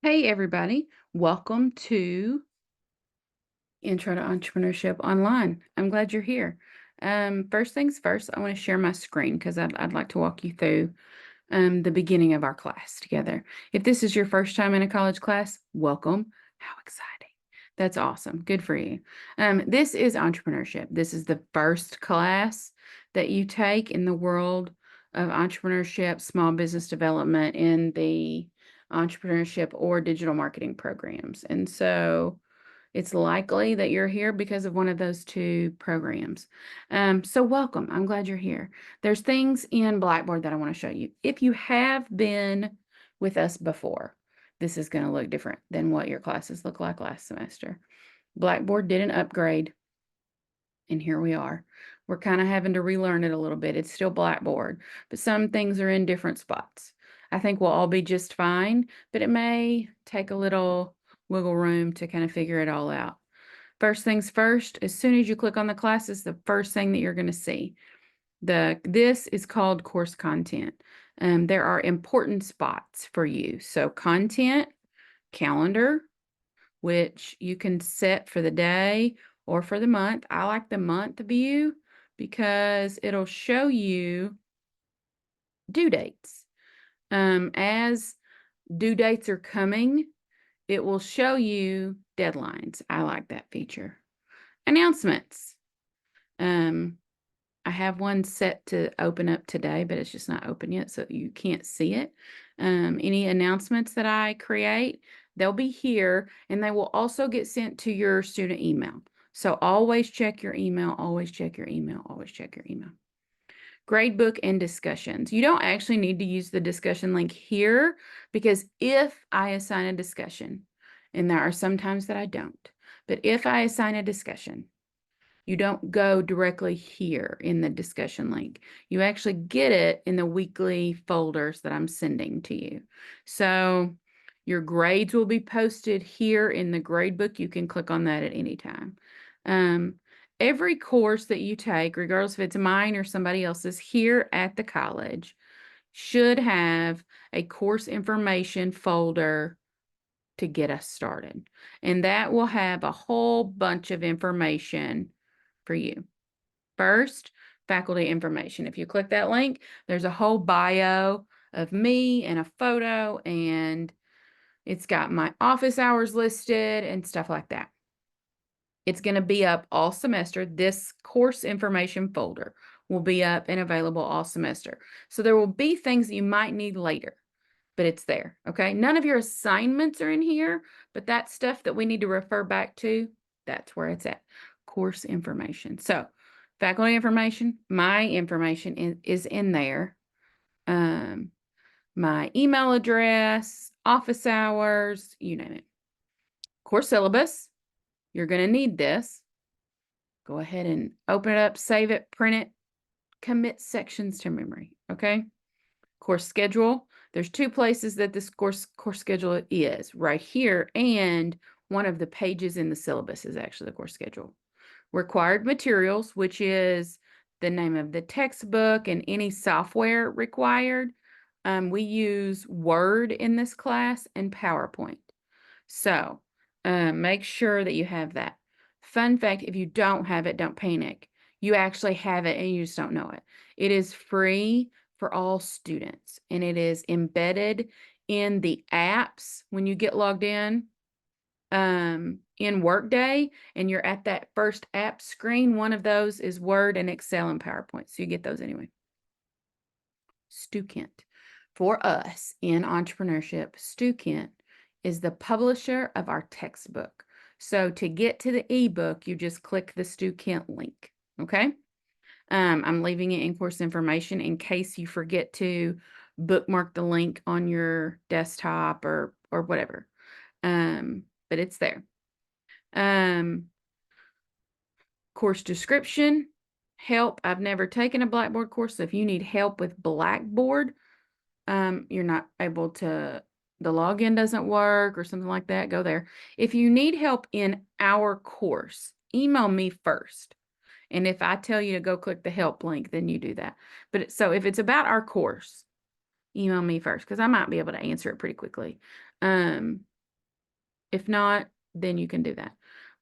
Hey, everybody. Welcome to Intro to Entrepreneurship Online. I'm glad you're here. First things first, I want to share my screen because I'd like to walk you through the beginning of our class together. If this is your first time in a college class, welcome. How exciting. That's awesome. Good for you. This is entrepreneurship. This is the first class that you take in the world of entrepreneurship, small business development in the entrepreneurship or digital marketing programs. And so it's likely that you're here because of one of those two programs. So welcome. I'm glad you're here. There's things in Blackboard that I want to show you. If you have been with us before, this is going to look different than what your classes look like last semester. Blackboard did an upgrade, and here we are. We're kind of having to relearn it a little bit. It's still Blackboard, but some things are in different spots. I think we'll all be just fine, but it may take a little wiggle room to kind of figure it all out. First things first, as soon as you click on the classes, the first thing that you're going to see. This is called course content. There are important spots for you. So content, calendar, which you can set for the day or for the month. I like the month view because it'll show you due dates. As due dates are coming, it will show you deadlines. I like that feature. Announcements. I have one set to open up today, but it's just not open yet, so you can't see it. Any announcements that I create, they'll be here, and they will also get sent to your student email. So always check your email, always check your email, always check your email. Gradebook and discussions. You don't actually need to use the discussion link here because if I assign a discussion, and there are some times that I don't, but if I assign a discussion, you don't go directly here in the discussion link. You actually get it in the weekly folders that I'm sending to you. So your grades will be posted here in the gradebook. You can click on that at any time. Every course that you take, regardless if it's mine or somebody else's here at the college, should have a course information folder to get us started. And that will have a whole bunch of information for you. First, faculty information. If you click that link, there's a whole bio of me and a photo, and it's got my office hours listed and stuff like that. It's going to be up all semester. This course information folder will be up and available all semester. So there will be things that you might need later, but it's there, okay? None of your assignments are in here, but that stuff that we need to refer back to, that's where it's at. Course information. So faculty information, my information is in there. My email address, office hours, you name it. Course syllabus, you're going to need this. Go ahead and open it up, save it, print it, commit sections to memory, okay? Course schedule. There's two places that this course schedule is, right here, and one of the pages in the syllabus is actually the course schedule. Required materials, which is the name of the textbook and any software required. We use Word in this class and PowerPoint. So make sure that you have that. Fun fact, if you don't have it, don't panic. You actually have it and you just don't know it. It is free for all students, and it is embedded in the apps when you get logged in Workday, and you're at that first app screen. One of those is Word and Excel and PowerPoint, so you get those anyway. Stukent. For us in entrepreneurship, Stukent is the publisher of our textbook. So to get to the ebook, you just click the Stukent link, okay? I'm leaving it in course information in case you forget to bookmark the link on your desktop or whatever. But it's there. Course description, help. I've never taken a Blackboard course, so if you need help with Blackboard, you're not able to, the login doesn't work or something like that, go there. If you need help in our course, email me first. And if I tell you to go click the help link, then you do that. But so if it's about our course, email me first because I might be able to answer it pretty quickly. If not, then you can do that.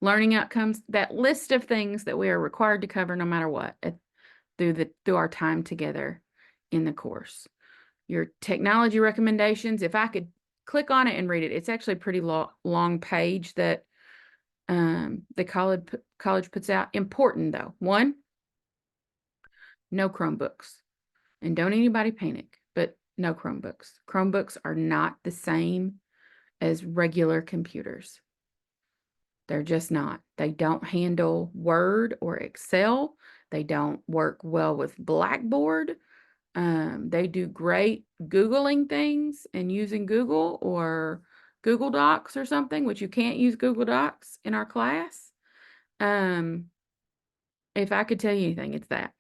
Learning outcomes, that list of things that we are required to cover no matter what through our time together in the course. Your technology recommendations, if I could click on it and read it, it's actually a pretty long page that the college puts out. Important though. One, no Chromebooks. And don't anybody panic, but no Chromebooks. Chromebooks are not the same as regular computers. They're just not. They don't handle Word or Excel. They don't work well with Blackboard. They do great Googling things and using Google or Google Docs or something, which you can't use Google Docs in our class. If I could tell you anything, it's that.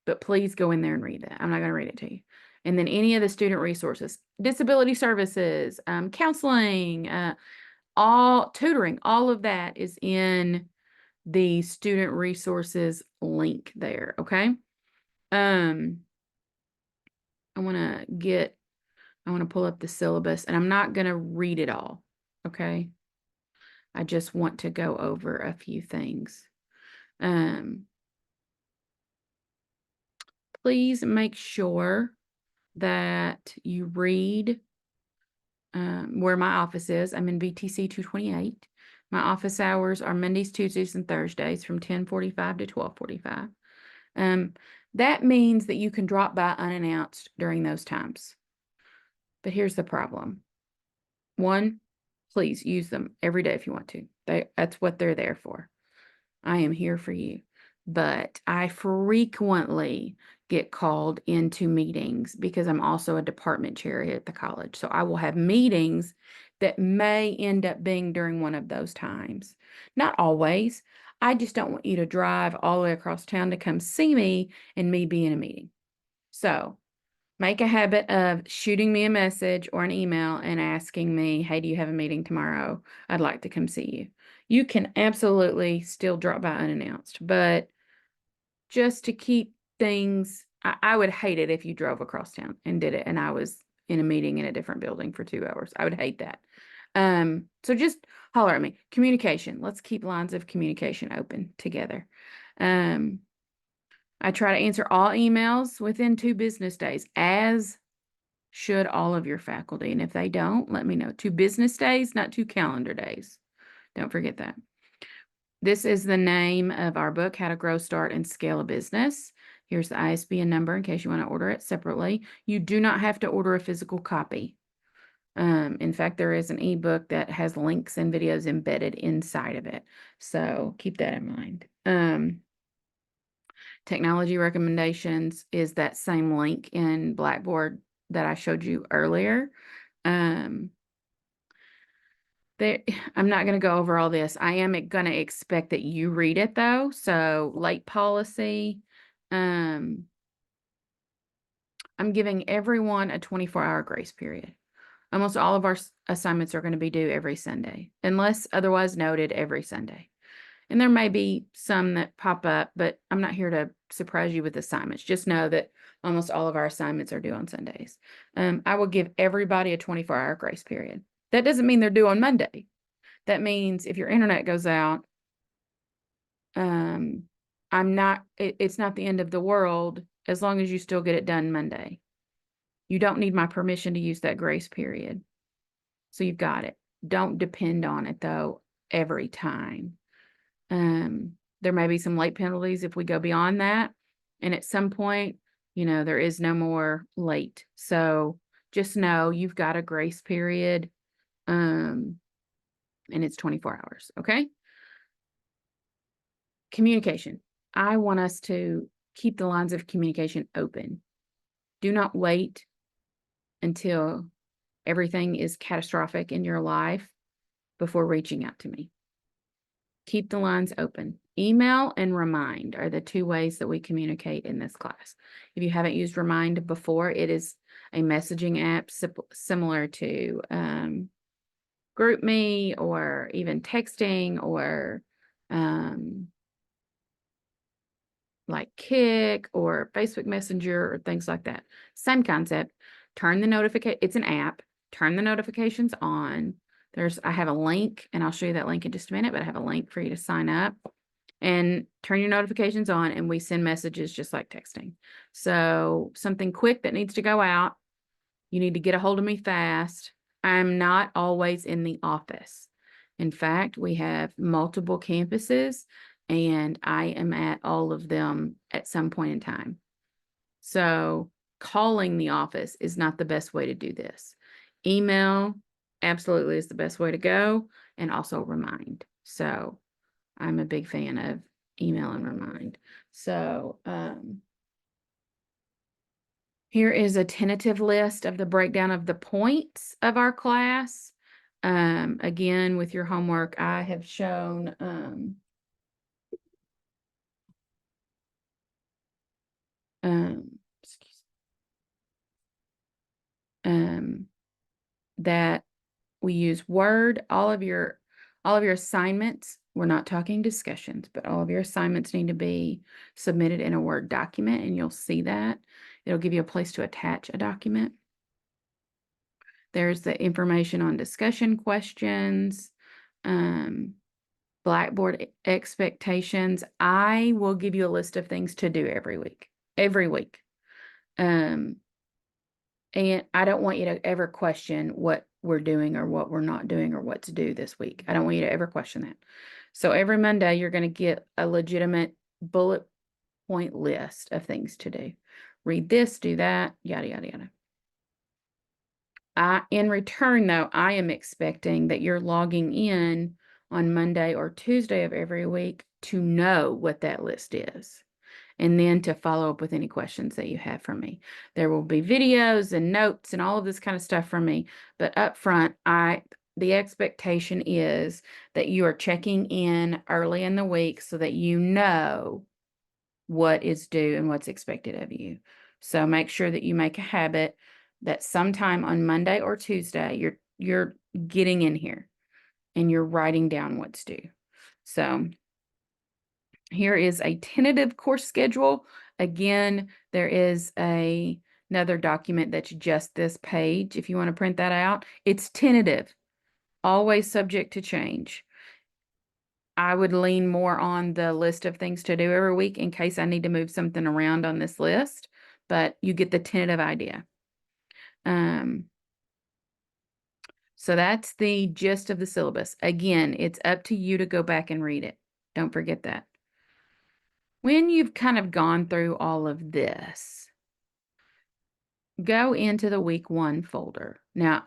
But please go in there and read that. I'm not going to read it to you. And then any of the student resources, disability services, counseling, all tutoring, all of that is in the student resources link there. Okay. I want to pull up the syllabus, and I'm not going to read it all. Okay. I just want to go over a few things. Please make sure that you read where my office is. I'm in VTC 228. My office hours are Mondays, Tuesdays, and Thursdays from 10:45 to 12:45. That means that you can drop by unannounced during those times. But here's the problem. One, please use them every day if you want to. That's what they're there for. I am here for you. But I frequently get called into meetings because I'm also a department chair at the college. So I will have meetings that may end up being during one of those times. Not always. I just don't want you to drive all the way across town to come see me and me be in a meeting. So make a habit of shooting me a message or an email and asking me, hey, do you have a meeting tomorrow? I'd like to come see you. You can absolutely still drop by unannounced, but just to keep things, I would hate it if you drove across town and did it and I was in a meeting in a different building for 2 hours. I would hate that. So just holler at me. Communication. Let's keep lines of communication open together. I try to answer all emails within 2 business days, as should all of your faculty. And if they don't, let me know. 2 business days, not 2 calendar days. Don't forget that. This is the name of our book, How to Grow, Start, and Scale a Business. Here's the ISBN number in case you want to order it separately. You do not have to order a physical copy. In fact, there is an ebook that has links and videos embedded inside of it. So keep that in mind. Technology recommendations is that same link in Blackboard that I showed you earlier. I'm not going to go over all this. I am going to expect that you read it though. So late policy, I'm giving everyone a 24-hour grace period. Almost all of our assignments are going to be due every Sunday, unless otherwise noted every Sunday. And there may be some that pop up, but I'm not here to surprise you with assignments. Just know that almost all of our assignments are due on Sundays. I will give everybody a 24-hour grace period. That doesn't mean they're due on Monday. That means if your internet goes out, it's not the end of the world as long as you still get it done Monday. You don't need my permission to use that grace period. So you've got it. Don't depend on it though every time. There may be some late penalties if we go beyond that. And at some point, there is no more late. So just know you've got a grace period. And it's 24 hours. Okay. Communication. I want us to keep the lines of communication open. Do not wait until everything is catastrophic in your life before reaching out to me. Keep the lines open. Email and Remind are the 2 ways that we communicate in this class. If you haven't used Remind before, it is a messaging app similar to GroupMe or even texting or like Kik or Facebook Messenger or things like that. Same concept. Turn the notification. It's an app. Turn the notifications on I have a link, and I'll show you that link in just a minute, but I have a link for you to sign up and turn your notifications on, and we send messages just like texting. So something quick that needs to go out, you need to get a hold of me fast. I'm not always in the office. In fact, we have multiple campuses, and I am at all of them at some point in time. So calling the office is not the best way to do this. Email absolutely is the best way to go, and also remind. So I'm a big fan of email and remind. So here is a tentative list of the breakdown of the points of our class. Again, with your homework, I have shown excuse that we use Word. All of your assignments, we're not talking discussions, but all of your assignments need to be submitted in a Word document, and you'll see that. It'll give you a place to attach a document. There's the information on discussion questions, Blackboard expectations. I will give you a list of things to do every week. And I don't want you to ever question what we're doing or what we're not doing or what to do this week. I don't want you to ever question that. So every Monday, you're going to get a legitimate bullet point list of things to do. Read this, do that, yada, yada, yada. In return, though, I am expecting that you're logging in on Monday or Tuesday of every week to know what that list is, and then to follow up with any questions that you have from me. There will be videos and notes and all of this kind of stuff from me, but up front, the expectation is that you are checking in early in the week so that you know what is due and what's expected of you. So make sure that you make a habit that sometime on Monday or Tuesday, you're getting in here and you're writing down what's due. So here is a tentative course schedule. Again, there is another document that's just this page. If you want to print that out, it's tentative, always subject to change. I would lean more on the list of things to do every week in case I need to move something around on this list, but you get the tentative idea. So that's the gist of the syllabus. Again, it's up to you to go back and read it. Don't forget that. When you've kind of gone through all of this, go into the week 1 folder. Now,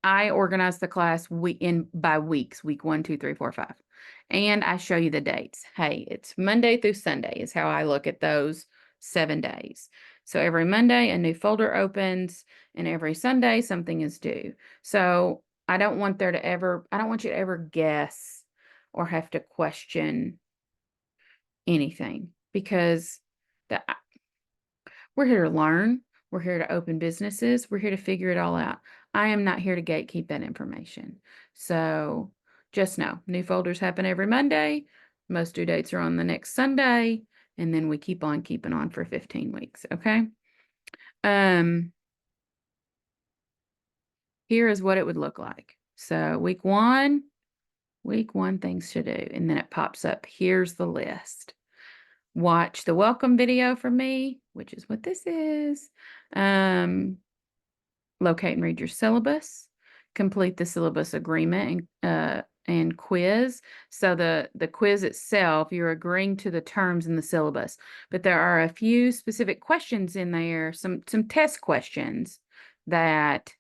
I organize the class by weeks, week 1, 2, 3, 4, 5. And I show you the dates. Hey, it's Monday through Sunday is how I look at those 7 days. So every Monday, a new folder opens, and every Sunday, something is due. So I don't want you to ever guess or have to question anything, because we're here to learn. We're here to open businesses. We're here to figure it all out. I am not here to gatekeep that information. So just know, new folders happen every Monday. Most due dates are on the next Sunday. And then we keep on keeping on for 15 weeks. Okay. Here is what it would look like. So week one things to do. And then it pops up. Here's the list. Watch the welcome video from me, which is what this is. Locate and read your syllabus. Complete the syllabus agreement and quiz. So the quiz itself, you're agreeing to the terms in the syllabus, but there are a few specific questions in there, some test questions that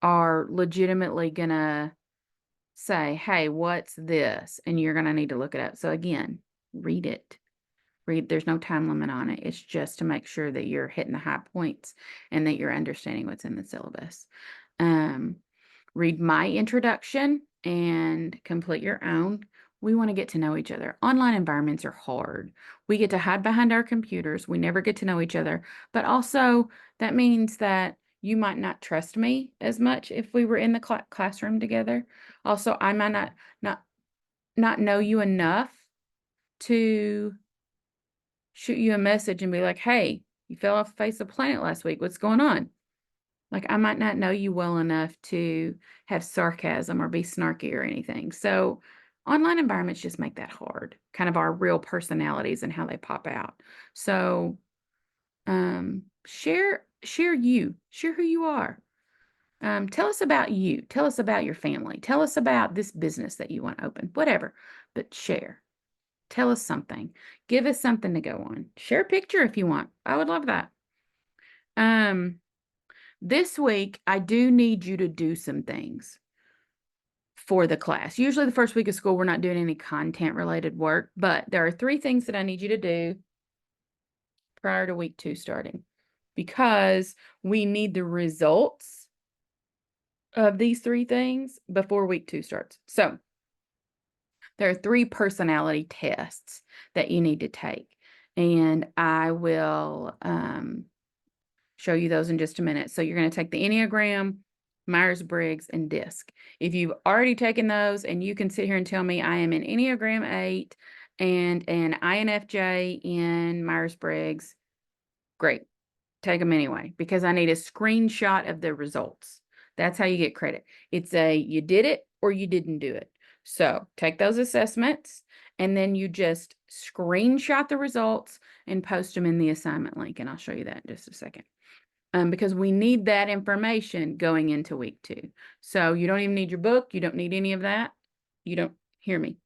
are legitimately gonna say, hey, what's this? And you're gonna need to look it up. So again, read it. There's no time limit on it. It's just to make sure that you're hitting the high points and that you're understanding what's in the syllabus. Read my introduction and complete your own. We want to get to know each other. Online environments are hard. We get to hide behind our computers. We never get to know each other. But also, that means that you might not trust me as much if we were in the classroom together. Also, I might not know you enough to shoot you a message and be like, hey, you fell off the face of the planet last week. What's going on? Like, I might not know you well enough to have sarcasm or be snarky or anything. So, online environments just make that hard, kind of our real personalities and how they pop out. So, share you, share who you are. Tell us about you. Tell us about your family. Tell us about this business that you want to open, whatever, but share. Tell us something. Give us something to go on. Share a picture if you want. I would love that. Um, this week, I do need you to do some things for the class. Usually the first week of school, we're not doing any content related work, but there are 3 things that I need you to do prior to week 2 starting, because we need the results of these 3 things before week 2 starts. So there are 3 personality tests that you need to take, and I will show you those in just a minute. So you're going to take the Enneagram, Myers-Briggs, and DISC. If you've already taken those and you can sit here and tell me I am an Enneagram 8 and an INFJ in Myers-Briggs, great. Take them anyway, because I need a screenshot of the results. That's how you get credit. It's a you did it or you didn't do it. So take those assessments and then you just screenshot the results and post them in the assignment link. And I'll show you that in just a second. Because we need that information going into week 2. So you don't even need your book. You don't need any of that. You don't hear me.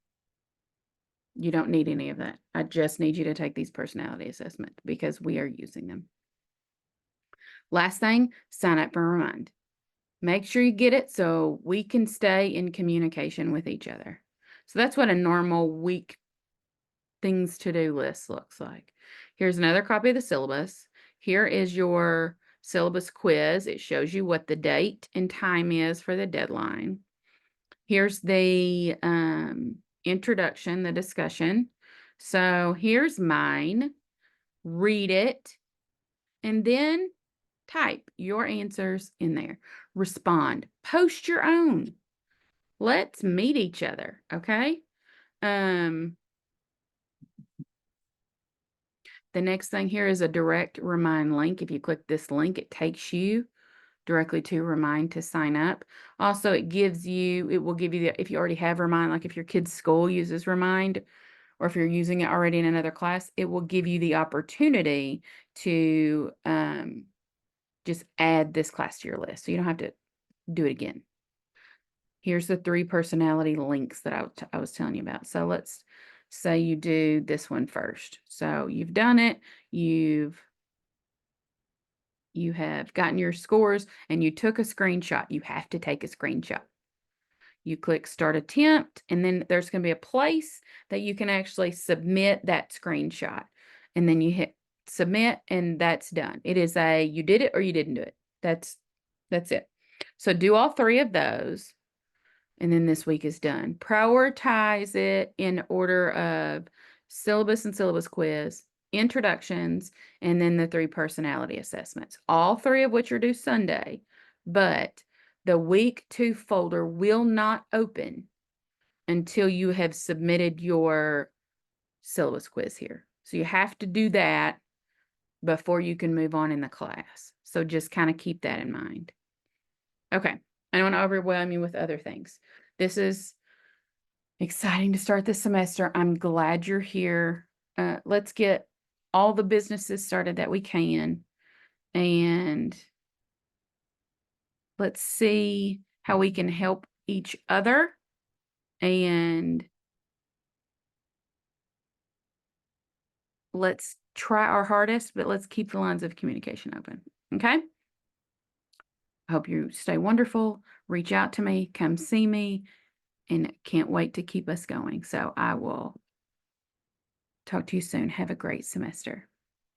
You don't need any of that. I just need you to take these personality assessments because we are using them. Last thing, sign up for Remind. Make sure you get it so we can stay in communication with each other. So that's what a normal week things to do list looks like. Here's another copy of the syllabus. Here is your syllabus quiz. It shows you what the date and time is for the deadline. Here's the introduction, the discussion. So here's mine. Read it and then type your answers in there. Respond. Post your own. Let's meet each other, okay? The next thing here is a direct Remind link. If you click this link, it takes you directly to Remind to sign up. Also, it will give you if you already have Remind, like if your kid's school uses Remind, or if you're using it already in another class, it will give you the opportunity to just add this class to your list. So you don't have to do it again. Here's the 3 personality links that I was telling you about. So let's say you do this one first. So you've done it. You have gotten your scores and you took a screenshot. You have to take a screenshot. You click Start Attempt, and then there's going to be a place that you can actually submit that screenshot. And then you hit Submit, and that's done. It is you did it or you didn't do it. That's it. So do all 3 of those. And then this week is done. Prioritize it in order of syllabus and syllabus quiz, introductions, and then the 3 personality assessments. All 3 of which are due Sunday, but the week 2 folder will not open until you have submitted your syllabus quiz here. So you have to do that before you can move on in the class. So just kind of keep that in mind. Okay. I don't want to overwhelm you with other things. This is exciting to start this semester. I'm glad you're here. Let's get all the businesses started that we can. And let's see how we can help each other. And let's try our hardest, but let's keep the lines of communication open. Okay? I hope you stay wonderful. Reach out to me. Come see me. And can't wait to keep us going. So I will talk to you soon. Have a great semester.